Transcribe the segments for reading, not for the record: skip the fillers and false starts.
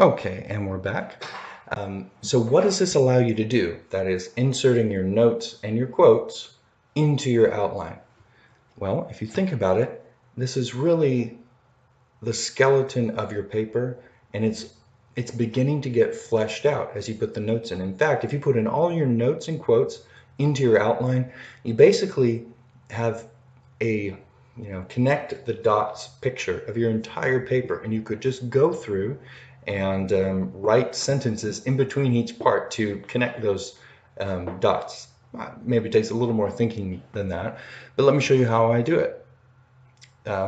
Okay, and we're back. So what does this allow you to do? That is inserting your notes and your quotes into your outline. Well, if you think about it, this is really the skeleton of your paper, and it's beginning to get fleshed out as you put the notes in. In fact, if you put in all your notes and quotes into your outline, you basically have a connect the dots picture of your entire paper, and you could just go through and write sentences in between each part to connect those dots. Maybe it takes a little more thinking than that, but let me show you how I do it.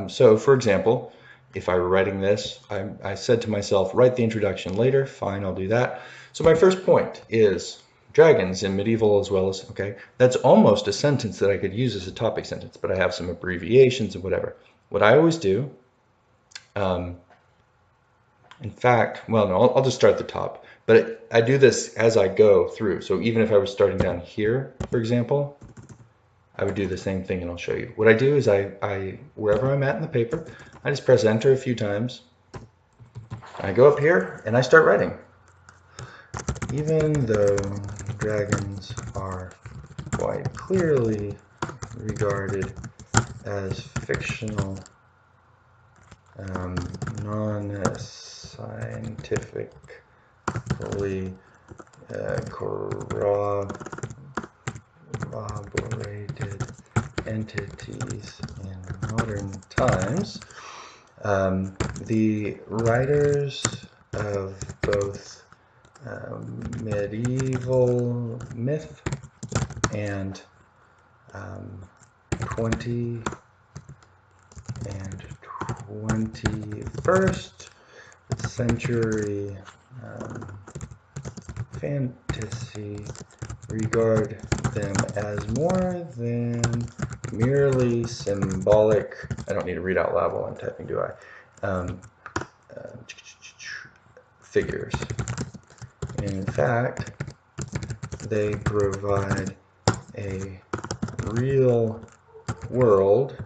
So, for example, if I were writing this, I said to myself, write the introduction later. Fine, I'll do that. So my first point is dragons in medieval as well as, okay, that's almost a sentence that I could use as a topic sentence, but I have some abbreviations and whatever. What I always do, um, in fact, well, no, I'll just start at the top, but I do this as I go through. So even if I was starting down here, for example, I would do the same thing, and I'll show you. What I do is wherever I'm at in the paper, I just press enter a few times. I go up here and I start writing. Even though dragons are quite clearly regarded as fictional, non-scientifically corroborated entities in modern times, the writers of both medieval myth and 20 and 21st century fantasy regard them as more than merely symbolic. I don't need to read out loud while I'm typing, do I? Figures. In fact, they provide a real world,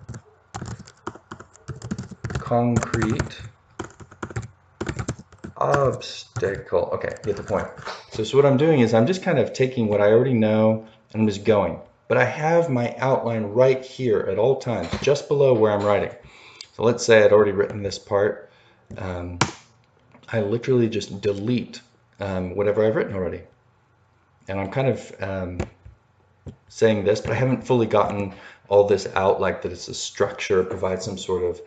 concrete obstacle. Okay, get the point. So what I'm doing is I'm just kind of taking what I already know and I'm just going. But I have my outline right here at all times, just below where I'm writing. So let's say I'd already written this part. I literally just delete whatever I've written already. And I'm kind of saying this, but I haven't fully gotten all this out, like that it's a structure, provides some sort of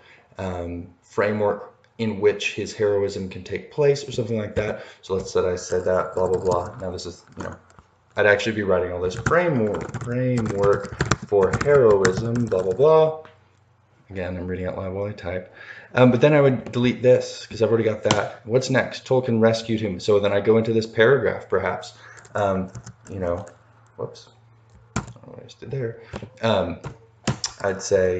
framework in which his heroism can take place or something like that. So let's say I said that, blah, blah, blah. Now this is, I'd actually be writing all this framework for heroism, blah, blah, blah. Again, I'm reading out loud while I type. But then I would delete this because I've already got that. What's next? Tolkien rescued him. So then I go into this paragraph, perhaps. You know, whoops. I don't know what I just did there. I'd say,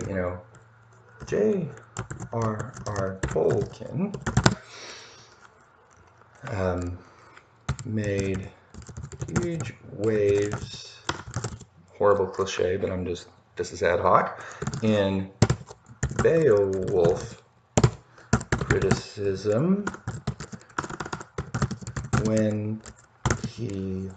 J.R.R. Tolkien made huge waves, horrible cliche, but this is ad hoc, in Beowulf criticism when he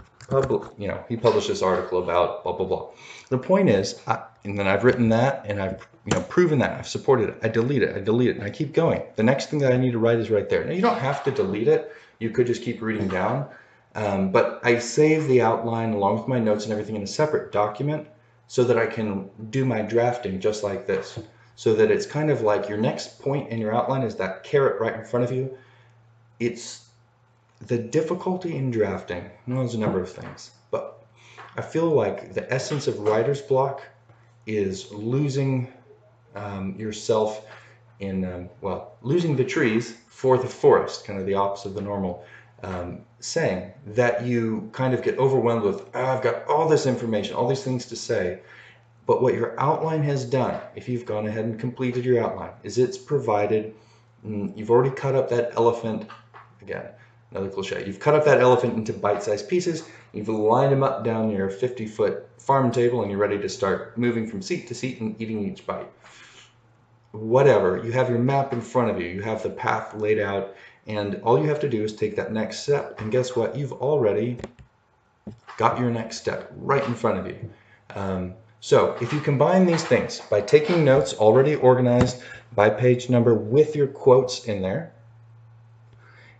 published this article about blah blah blah. The point is, and then I've written that, and I've proven that, I've supported it. I delete it, and I keep going. The next thing that I need to write is right there. Now you don't have to delete it. You could just keep reading down, but I save the outline along with my notes and everything in a separate document so that I can do my drafting just like this. So that it's kind of like your next point in your outline is that carrot right in front of you. It's the difficulty in drafting. There's a number of things, but I feel like the essence of writer's block is losing yourself in, losing the trees for the forest, kind of the opposite of the normal saying, that you kind of get overwhelmed with, I've got all this information, all these things to say. But what your outline has done, if you've gone ahead and completed your outline, is it's provided, you've already cut up that elephant, again, another cliche, you've cut up that elephant into bite-sized pieces, you've lined them up down your 50-foot farm table, and you're ready to start moving from seat to seat and eating each bite. whatever. You have your map in front of you. You have the path laid out, and all you have to do is take that next step. And guess what? You've already got your next step right in front of you. So if you combine these things by taking notes already organized by page number with your quotes in there,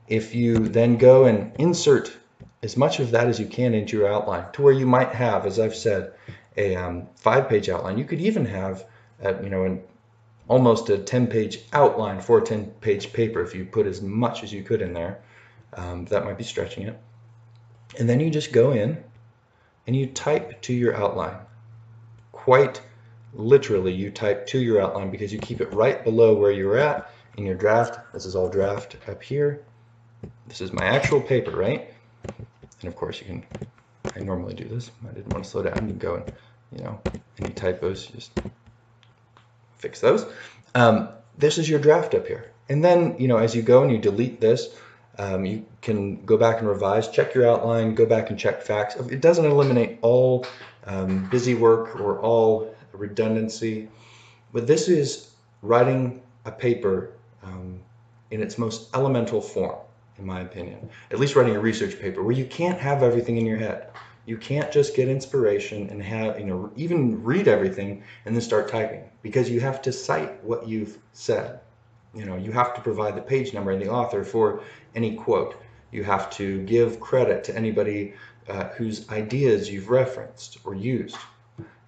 if you then go and insert as much of that as you can into your outline to where you might have, as I've said, a 5-page outline. You could even have, almost a 10-page outline for a 10-page paper if you put as much as you could in there. That might be stretching it. And then you just go in and you type to your outline. Quite literally, you type to your outline because you keep it right below where you're at in your draft. This is all draft up here. This is my actual paper, right? And of course you can, I normally do this. I didn't want to slow down. You can go and, any typos, just fix those. This is your draft up here. And then, as you go and you delete this, you can go back and revise, check your outline, go back and check facts. It doesn't eliminate all busy work or all redundancy, but this is writing a paper in its most elemental form, in my opinion. At least writing a research paper where you can't have everything in your head. You can't just get inspiration and have, even read everything and then start typing, because you have to cite what you've said. You have to provide the page number and the author for any quote. You have to give credit to anybody whose ideas you've referenced or used.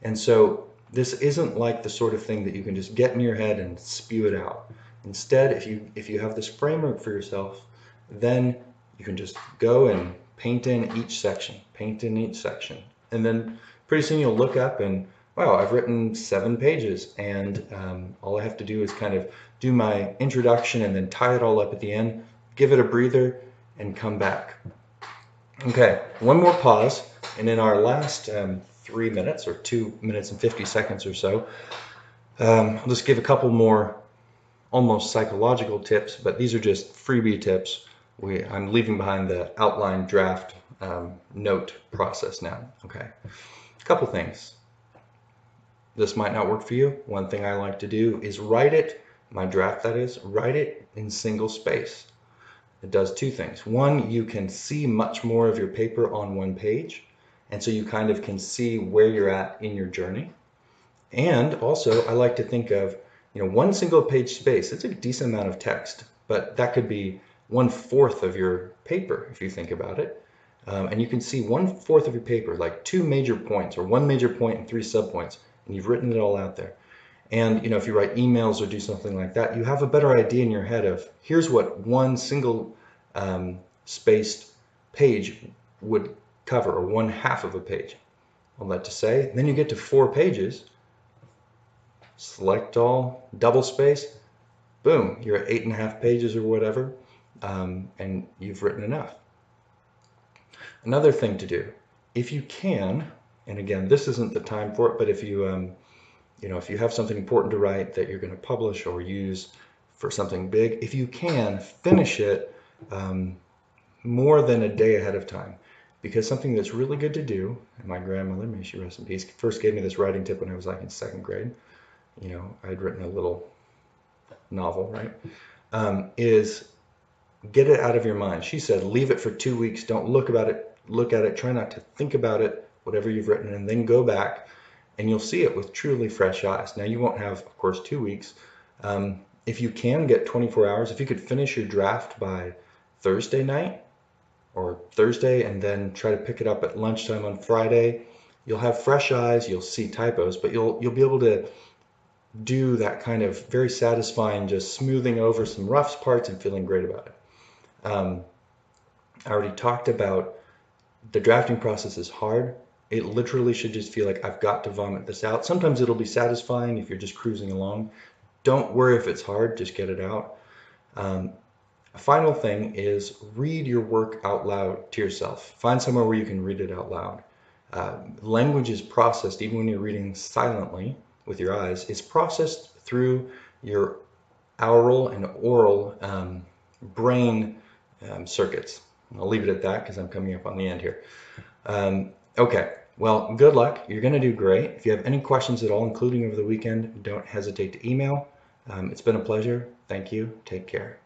And so this isn't like the sort of thing that you can just get in your head and spew it out. Instead, if you have this framework for yourself, then you can just go and paint in each section, and then pretty soon you'll look up and, wow, I've written 7 pages, and all I have to do is kind of do my introduction and then tie it all up at the end, give it a breather, and come back. Okay, one more pause, and in our last 3 minutes, or 2 minutes and 50 seconds or so, I'll just give a couple more almost psychological tips, but these are just freebie tips. I'm leaving behind the outline draft note process now. Okay, a couple things. This might not work for you. One thing I like to do is write it, my draft that is, write it in single space. It does 2 things. One, you can see much more of your paper on one page, and so you kind of can see where you're at in your journey. And also, I like to think of, one single page space. It's a decent amount of text, but that could be 1/4 of your paper if you think about it. And you can see 1/4 of your paper, like 2 major points or 1 major point and 3 subpoints, and you've written it all out there. And if you write emails or do something like that, you have a better idea in your head of, here's what one single spaced page would cover, or 1/2 of a page. All that to say, then you get to 4 pages, select all, double space, boom, you're at 8.5 pages or whatever, and you've written enough. Another thing to do, if you can, and again, this isn't the time for it, but if you if you have something important to write that you're going to publish or use for something big, if you can, finish it more than a day ahead of time. Because something that's really good to do, and my grandmother, may she rest in peace, first gave me this writing tip when I was like in 2nd grade. I'd written a little novel, right? Is get it out of your mind. She said, leave it for 2 weeks. Don't look at it. Try not to think about it, whatever you've written, and then go back and you'll see it with truly fresh eyes. Now, you won't have, of course, 2 weeks. If you can get 24 hours, if you could finish your draft by Thursday night or Thursday and then try to pick it up at lunchtime on Friday, you'll have fresh eyes, you'll see typos, but you'll be able to do that kind of very satisfying, just smoothing over some rough parts and feeling great about it. I already talked about the drafting process is hard. It literally should just feel like I've got to vomit this out. Sometimes it'll be satisfying if you're just cruising along. Don't worry if it's hard, just get it out. A final thing is read your work out loud to yourself. Find somewhere where you can read it out loud. Language is processed, even when you're reading silently with your eyes, it's processed through your aural and oral brain circuits. I'll leave it at that because I'm coming up on the end here. Okay, well, good luck. You're going to do great. If you have any questions at all, including over the weekend, don't hesitate to email. It's been a pleasure. Thank you. Take care.